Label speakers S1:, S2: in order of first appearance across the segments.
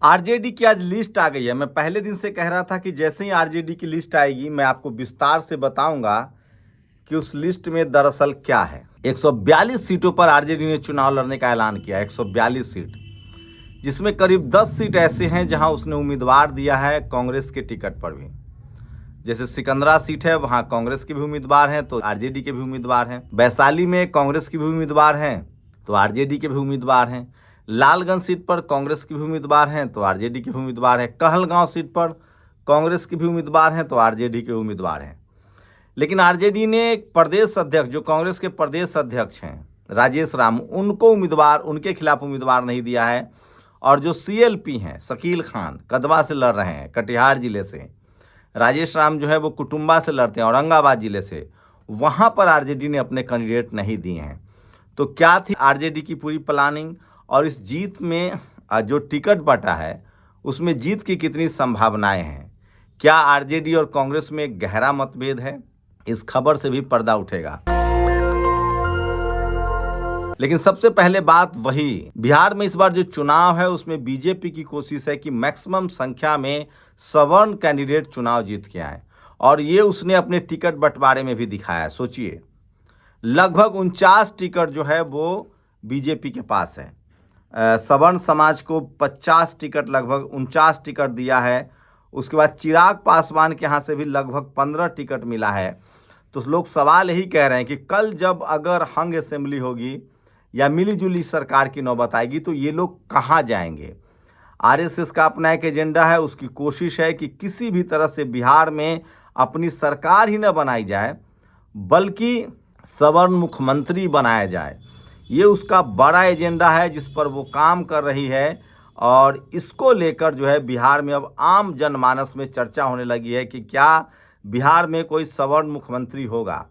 S1: RJD की आज list आ गई है। मैं पहले दिन से कह रहा था कि जैसे ही आरजेडी की लिस्ट आएगी मैं आपको विस्तार से बताऊंगा कि उस लिस्ट में दरअसल क्या है। 142 सीटों पर आरजेडी ने चुनाव लड़ने का ऐलान किया। 142 सीट, जिसमें करीब 10 सीट ऐसे हैं जहां उसने उम्मीदवार दिया है कांग्रेस के टिकट पर भी। जैसे सिकंदरा सीट है, वहां कांग्रेस के भी उम्मीदवार हैं तो आरजेडी के भी उम्मीदवार हैं। वैशाली में कांग्रेस के भी उम्मीदवार हैं तो आरजेडी के भी उम्मीदवार हैं। लालगंज सीट पर कांग्रेस के भी उम्मीदवार हैं तो आरजेडी के भी उम्मीदवार हैं। कहलगांव सीट पर कांग्रेस के भी उम्मीदवार हैं तो आरजेडी के उम्मीदवार हैं। लेकिन आरजेडी ने एक प्रदेश अध्यक्ष, जो कांग्रेस के प्रदेश अध्यक्ष हैं राजेश राम, उनको उम्मीदवार, उनके खिलाफ उम्मीदवार नहीं दिया है। और जो सीएलपी हैं शकील खान, कदवा से लड़ रहे हैं, कटिहार जिले से। राजेश राम जो है वो कुटुंबा से लड़ते हैं, औरंगाबाद जिले से। वहाँ पर आरजेडी ने अपने कैंडिडेट नहीं दिए हैं। तो क्या थी आरजेडी की पूरी प्लानिंग, और इस जीत में जो टिकट बटा है उसमें जीत की कितनी संभावनाएं हैं? क्या आरजेडी और कांग्रेस में गहरा मतभेद है? इस खबर से भी पर्दा उठेगा। लेकिन सबसे पहले बात वही, बिहार में इस बार जो चुनाव है उसमें बीजेपी की कोशिश है कि मैक्सिमम संख्या में सवर्ण कैंडिडेट चुनाव जीत के आए, और ये उसने अपने टिकट बंटवारे में भी दिखाया। सोचिए, लगभग 49 टिकट जो है वो बीजेपी के पास है। सवर्ण समाज को 50 टिकट, लगभग 49 टिकट दिया है। उसके बाद चिराग पासवान के यहाँ से भी लगभग 15 टिकट मिला है। तो लोग सवाल यही कह रहे हैं कि कल जब अगर हंग असेंबली होगी या मिलीजुली सरकार की नौबत आएगी तो ये लोग कहाँ जाएंगे? आरएसएस का अपना एक एजेंडा है, उसकी कोशिश है कि किसी भी तरह से बिहार में अपनी सरकार ही न बनाई जाए, बल्कि सवर्ण मुख्यमंत्री बनाया जाए। ये उसका बड़ा एजेंडा है जिस पर वो काम कर रही है, और इसको लेकर जो है बिहार में अब आम जनमानस में चर्चा होने लगी है कि क्या बिहार में कोई सवर्ण मुख्यमंत्री होगा,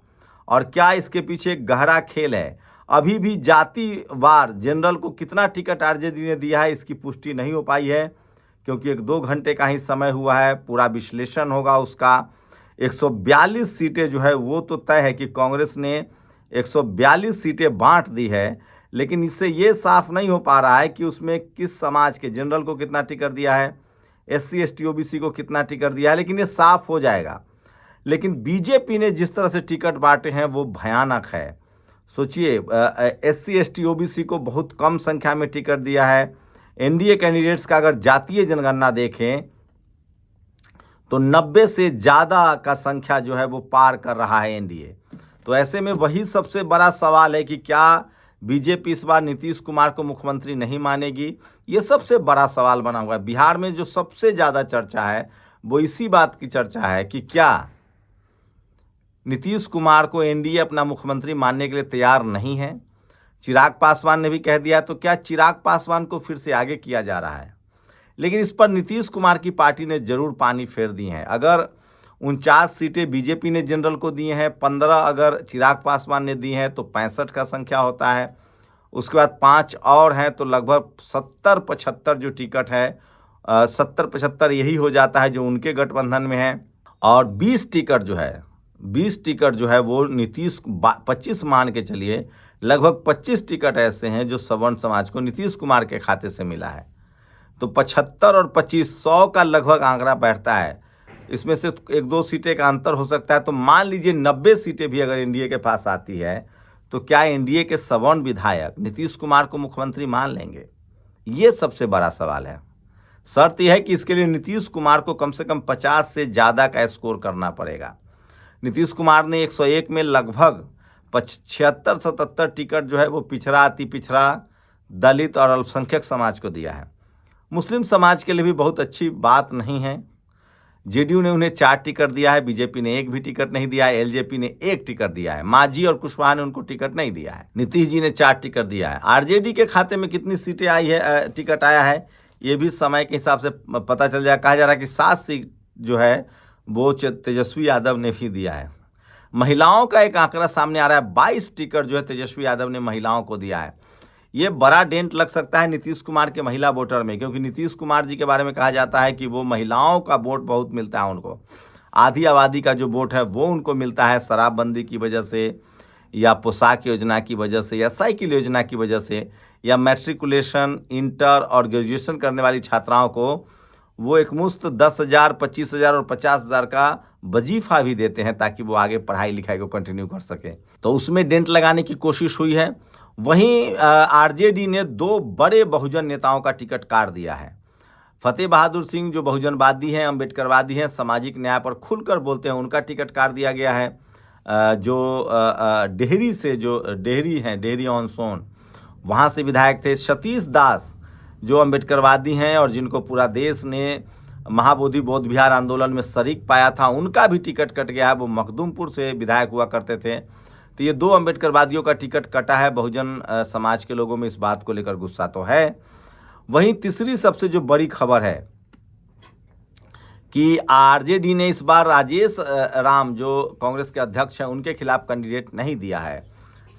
S1: और क्या इसके पीछे एक गहरा खेल है। अभी भी जातिवार जनरल को कितना टिकट आरजेडी ने दिया है इसकी पुष्टि नहीं हो पाई है, क्योंकि 1-2 घंटे का ही समय हुआ है, पूरा विश्लेषण होगा उसका। 142 सीटें जो है वो तो तय है कि कांग्रेस ने 142 सीटें बांट दी है, लेकिन इससे ये साफ नहीं हो पा रहा है कि उसमें किस समाज के जनरल को कितना टिकट दिया है, एससी एसटी ओबीसी को कितना टिकट दिया है, लेकिन ये साफ हो जाएगा। लेकिन बीजेपी ने जिस तरह से टिकट बांटे हैं वो भयानक है। सोचिए, एससी एसटी ओबीसी को बहुत कम संख्या में टिकट दिया है। एनडीए कैंडिडेट्स का अगर जातीय जनगणना देखें तो 90 से ज़्यादा का संख्या जो है वो पार कर रहा है एनडीए। तो ऐसे में वही सबसे बड़ा सवाल है कि क्या बीजेपी इस बार नीतीश कुमार को मुख्यमंत्री नहीं मानेगी? ये सबसे बड़ा सवाल बना हुआ है। बिहार में जो सबसे ज़्यादा चर्चा है वो इसी बात की चर्चा है कि क्या नीतीश कुमार को एनडीए अपना मुख्यमंत्री मानने के लिए तैयार नहीं है। चिराग पासवान ने भी कह दिया, तो क्या चिराग पासवान को फिर से आगे किया जा रहा है? लेकिन इस पर नीतीश कुमार की पार्टी ने जरूर पानी फेर दी है। अगर 49 सीटें बीजेपी ने जनरल को दी हैं, 15 अगर चिराग पासवान ने दी हैं तो 65 का संख्या होता है। उसके बाद 5 और हैं तो लगभग 70-75 जो टिकट है, 70-75 यही हो जाता है जो उनके गठबंधन में है। और 20 टिकट जो है वो नीतीश, 25 मान के चलिए, लगभग 25 टिकट ऐसे हैं जो सवर्ण समाज को नीतीश कुमार के खाते से मिला है। तो 75 और 25, 100 का लगभग आंकड़ा बैठता है। इसमें से 1-2 सीटें का अंतर हो सकता है। तो मान लीजिए 90 सीटें भी अगर एनडीए के पास आती है तो क्या एनडीए के सवर्ण विधायक नीतीश कुमार को मुख्यमंत्री मान लेंगे? ये सबसे बड़ा सवाल है। शर्त यह है कि इसके लिए नीतीश कुमार को कम से कम 50 से ज़्यादा का स्कोर करना पड़ेगा। नीतीश कुमार ने 101 में लगभग 76-77 टिकट जो है वो पिछड़ा, अति पिछड़ा, दलित और अल्पसंख्यक समाज को दिया है। मुस्लिम समाज के लिए भी बहुत अच्छी बात नहीं है। जेडीयू ने उन्हें 4 टिकट दिया है, बीजेपी ने 1 भी टिकट नहीं दिया है, एलजेपी ने 1 टिकट दिया है, मांझी और कुशवाहा ने उनको टिकट नहीं दिया है, नीतीश जी ने 4 टिकट दिया है। आरजेडी के खाते में कितनी सीटें आई है, टिकट आया है, ये भी समय के हिसाब से पता चल जाए। कहा जा रहा है कि 7 सीट जो है वो तेजस्वी यादव ने भी दिया है। महिलाओं का एक आंकड़ा सामने आ रहा है, 22 टिकट जो है तेजस्वी यादव ने महिलाओं को दिया है। ये बड़ा डेंट लग सकता है नीतीश कुमार के महिला वोटर में, क्योंकि नीतीश कुमार जी के बारे में कहा जाता है कि वो महिलाओं का वोट बहुत मिलता है उनको। आधी आबादी का जो वोट है वो उनको मिलता है शराबबंदी की वजह से, या पोशाक योजना की वजह से या साइकिल योजना की वजह से या मैट्रिकुलेशन, इंटर और ग्रेजुएशन करने वाली छात्राओं को वो एकमुश्त 10,000, 25,000 और 50,000 का वजीफा भी देते हैं ताकि वो आगे पढ़ाई लिखाई को कंटिन्यू कर सकें। तो उसमें डेंट लगाने की कोशिश हुई है। वहीं आरजेडी ने 2 बड़े बहुजन नेताओं का टिकट काट दिया है। फतेह बहादुर सिंह जो बहुजनवादी हैं, अम्बेडकरवादी हैं, सामाजिक न्याय पर खुलकर बोलते हैं, उनका टिकट काट दिया गया है। जो डेहरी से जो डेहरी हैं, डेहरी ऑन सोन, वहाँ से विधायक थे सतीश दास जो अम्बेडकरवादी हैं और जिनको पूरा देश ने महाबोधि बौद्ध विहार आंदोलन में शरीक पाया था, उनका भी टिकट कट गया है। वो मखदूमपुर से विधायक हुआ करते थे। तो ये 2 अम्बेडकरवादियों का टिकट कटा है। बहुजन समाज के लोगों में इस बात को लेकर गुस्सा तो है। वहीं तीसरी सबसे जो बड़ी खबर है कि आरजेडी ने इस बार राजेश राम जो कांग्रेस के अध्यक्ष हैं उनके खिलाफ कैंडिडेट नहीं दिया है।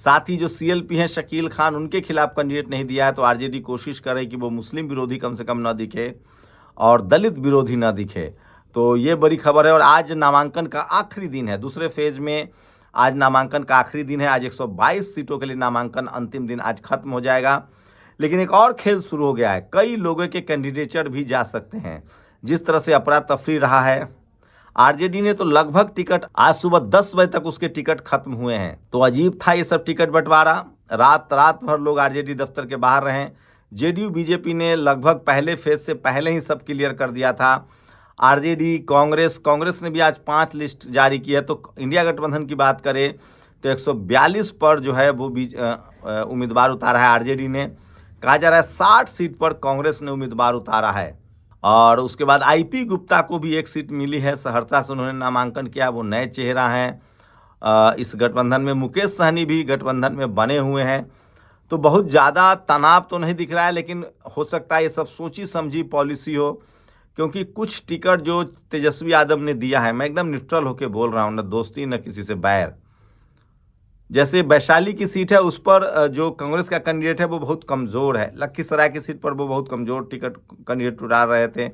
S1: साथ ही जो सीएलपी हैं शकील खान, उनके खिलाफ कैंडिडेट नहीं दिया है। तो आरजेडी कोशिश करे कि वो मुस्लिम विरोधी कम से कम न दिखे और दलित विरोधी न दिखे। तो ये बड़ी खबर है। और आज नामांकन का आखिरी दिन है, दूसरे फेज में आज नामांकन का आखिरी दिन है। आज 122 सीटों के लिए नामांकन अंतिम दिन आज खत्म हो जाएगा। लेकिन एक और खेल शुरू हो गया है, कई लोगों के कैंडिडेचर भी जा सकते हैं। जिस तरह से अफरा तफरी रहा है, आरजेडी ने तो लगभग टिकट आज सुबह 10 बजे तक उसके टिकट खत्म हुए हैं। तो अजीब था ये सब टिकट बंटवारा। रात भर लोग आरजेडी दफ्तर के बाहर रहे। जेडीयू बीजेपी ने लगभग पहले फेज से पहले ही सब क्लियर कर दिया था। आरजेडी, कांग्रेस ने भी आज 5 लिस्ट जारी की है। तो इंडिया गठबंधन की बात करें तो 142 पर जो है वो उम्मीदवार उतारा है आरजेडी ने। कहा जा रहा है 60 सीट पर कांग्रेस ने उम्मीदवार उतारा है। और उसके बाद आईपी गुप्ता को भी 1 सीट मिली है। सहरसा से उन्होंने नामांकन किया, वो नए चेहरा हैं इस गठबंधन में। मुकेश सहनी भी गठबंधन में बने हुए हैं। तो बहुत ज़्यादा तनाव तो नहीं दिख रहा है, लेकिन हो सकता है ये सब सोची समझी पॉलिसी हो, क्योंकि कुछ टिकट जो तेजस्वी यादव ने दिया है, मैं एकदम न्यूट्रल होकर बोल रहा हूँ, न दोस्ती न किसी से बैर। जैसे वैशाली की सीट है, उस पर जो कांग्रेस का कैंडिडेट है वो बहुत कमज़ोर है। लखीसराय की सीट पर वो बहुत कमज़ोर टिकट कैंडिडेट उड़ा रहे थे।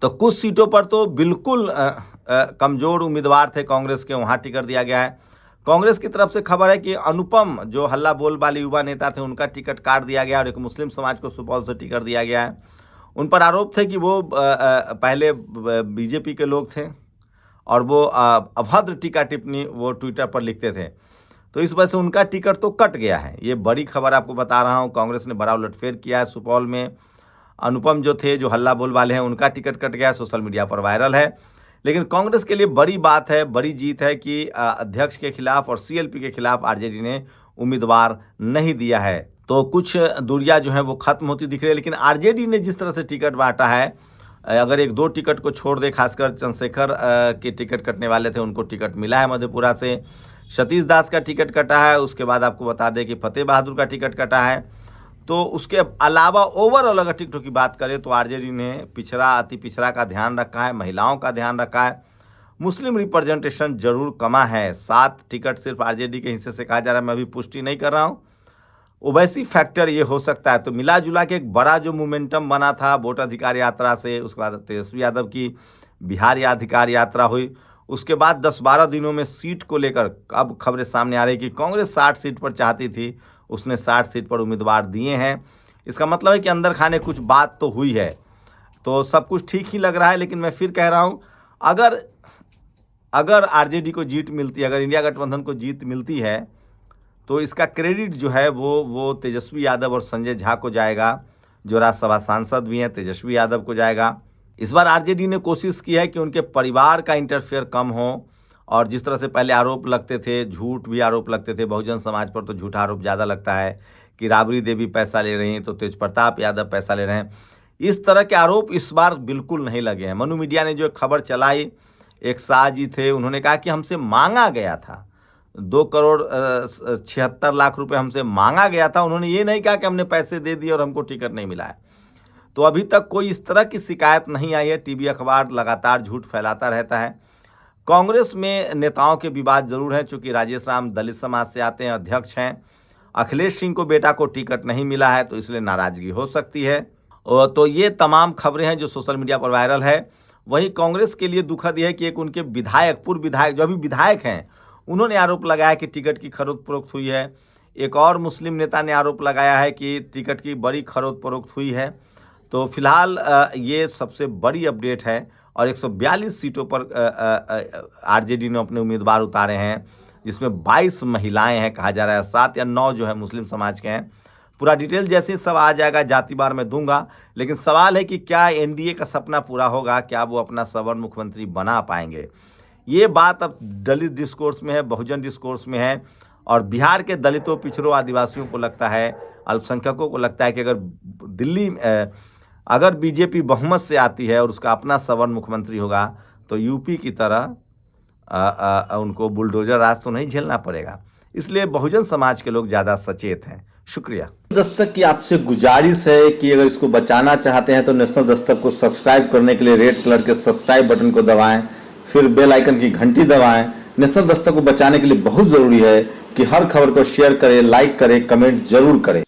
S1: तो कुछ सीटों पर तो बिल्कुल कमज़ोर उम्मीदवार थे कांग्रेस के, वहाँ टिकट दिया गया है। कांग्रेस की तरफ से खबर है कि अनुपम जो हल्ला बोल वाले युवा नेता थे, उनका टिकट काट दिया गया और एक मुस्लिम समाज को सुपौल से टिकट दिया गया है। उन पर आरोप थे कि वो पहले बीजेपी के लोग थे और वो अभद्र टीका टिप्पणी वो ट्विटर पर लिखते थे। तो इस वजह से उनका टिकट तो कट गया है। ये बड़ी खबर आपको बता रहा हूँ। कांग्रेस ने बड़ा उलटफेर किया है सुपौल में। अनुपम जो थे, जो हल्ला बोल वाले हैं, उनका टिकट कट गया है, सोशल मीडिया पर वायरल है। लेकिन कांग्रेस के लिए बड़ी बात है, बड़ी जीत है कि अध्यक्ष के खिलाफ और सीएलपी के खिलाफ आरजेडी ने उम्मीदवार नहीं दिया है। तो कुछ दूरियां जो हैं वो खत्म होती दिख रही है। लेकिन आरजेडी ने जिस तरह से टिकट बांटा है, अगर 1-2 टिकट को छोड़ दे, खासकर चंद्रशेखर के टिकट कटने वाले थे, उनको टिकट मिला है मधेपुरा से। सतीश दास का टिकट कटा है। उसके बाद आपको बता दें कि फतेह बहादुर का टिकट कटा है। तो उसके अलावा ओवरऑल अगर टिकटों की बात करें तो आरजेडी ने अति पिछड़ा का ध्यान रखा है, महिलाओं का ध्यान रखा है। मुस्लिम रिप्रेजेंटेशन जरूर कमा है। 7 टिकट सिर्फ आरजेडी के हिस्से से कहा जा रहा है, मैं अभी पुष्टि नहीं कर रहा हूँ। ओवैसी फैक्टर ये हो सकता है। तो मिला जुला के एक बड़ा जो मोमेंटम बना था वोट अधिकार यात्रा से, उसके बाद तेजस्वी यादव की बिहार अधिकार यात्रा हुई, उसके बाद 10-12 दिनों में सीट को लेकर अब खबरें सामने आ रही कि कांग्रेस 60 सीट पर चाहती थी, उसने 60 सीट पर उम्मीदवार दिए हैं। इसका मतलब है कि अंदर खाने कुछ बात तो हुई है। तो सब कुछ ठीक ही लग रहा है। लेकिन मैं फिर कह रहा हूँ, अगर आरजेडी को जीत मिलती है, अगर इंडिया गठबंधन को जीत मिलती है, तो इसका क्रेडिट जो है वो तेजस्वी यादव और संजय झा को जाएगा, जो राज्यसभा सांसद भी हैं, तेजस्वी यादव को जाएगा। इस बार आरजेडी ने कोशिश की है कि उनके परिवार का इंटरफेयर कम हो। और जिस तरह से पहले आरोप लगते थे, झूठ भी आरोप लगते थे, बहुजन समाज पर तो झूठा आरोप ज़्यादा लगता है कि राबड़ी देवी पैसा ले रही हैं, तो तेज प्रताप यादव पैसा ले रहे हैं। इस तरह के आरोप इस बार बिल्कुल नहीं लगे हैं। मनु मीडिया ने जो खबर चलाई, एक शाह जी थे, उन्होंने कहा कि हमसे मांगा गया था 2,76,00,000 रुपये हमसे मांगा गया था। उन्होंने ये नहीं कहा कि हमने पैसे दे दिए और हमको टिकट नहीं मिला है। तो अभी तक कोई इस तरह की शिकायत नहीं आई है। टीवी अखबार लगातार झूठ फैलाता रहता है। कांग्रेस में नेताओं के विवाद जरूर हैं, चूंकि राजेश राम दलित समाज से आते हैं, अध्यक्ष हैं। अखिलेश सिंह को बेटा को टिकट नहीं मिला है, तो इसलिए नाराजगी हो सकती है। तो ये तमाम खबरें हैं जो सोशल मीडिया पर वायरल है। वहीं कांग्रेस के लिए दुखद यह है कि एक उनके विधायक, पूर्व विधायक जो अभी विधायक हैं, उन्होंने आरोप लगाया कि टिकट की खरीद फरोख्त हुई है। एक और मुस्लिम नेता ने आरोप लगाया है कि टिकट की बड़ी खरीद फरोख्त हुई है। तो फिलहाल ये सबसे बड़ी अपडेट है और 142 सीटों पर आरजेडी ने अपने उम्मीदवार उतारे हैं, जिसमें 22 महिलाएं हैं कहा जा रहा है, 7 या 9 जो है मुस्लिम समाज के हैं। पूरा डिटेल जैसे ही सब आ जाएगा जातिवार में दूंगा, लेकिन सवाल है कि क्या एनडीए का सपना पूरा होगा, क्या वो अपना सवर्ण मुख्यमंत्री बना पाएंगे। ये बात अब दलित डिस्कोर्स में है, बहुजन डिस्कोर्स में है, और बिहार के दलितों, पिछड़ों, आदिवासियों को लगता है, अल्पसंख्यकों को लगता है कि अगर बीजेपी बहुमत से आती है और उसका अपना सवर्ण मुख्यमंत्री होगा तो यूपी की तरह उनको बुलडोजर राज तो नहीं झेलना पड़ेगा। इसलिए बहुजन समाज के लोग ज़्यादा सचेत हैं। शुक्रिया। दस्तक की आपसे गुजारिश है कि अगर इसको बचाना चाहते हैं तो नेशनल दस्तक को सब्सक्राइब करने के लिए रेड कलर के सब्सक्राइब बटन को दबाएं, फिर बेल आइकन की घंटी दबाएं। नेशनल दस्तक को बचाने के लिए बहुत ज़रूरी है कि हर खबर को शेयर करें, लाइक करें, कमेंट जरूर करें।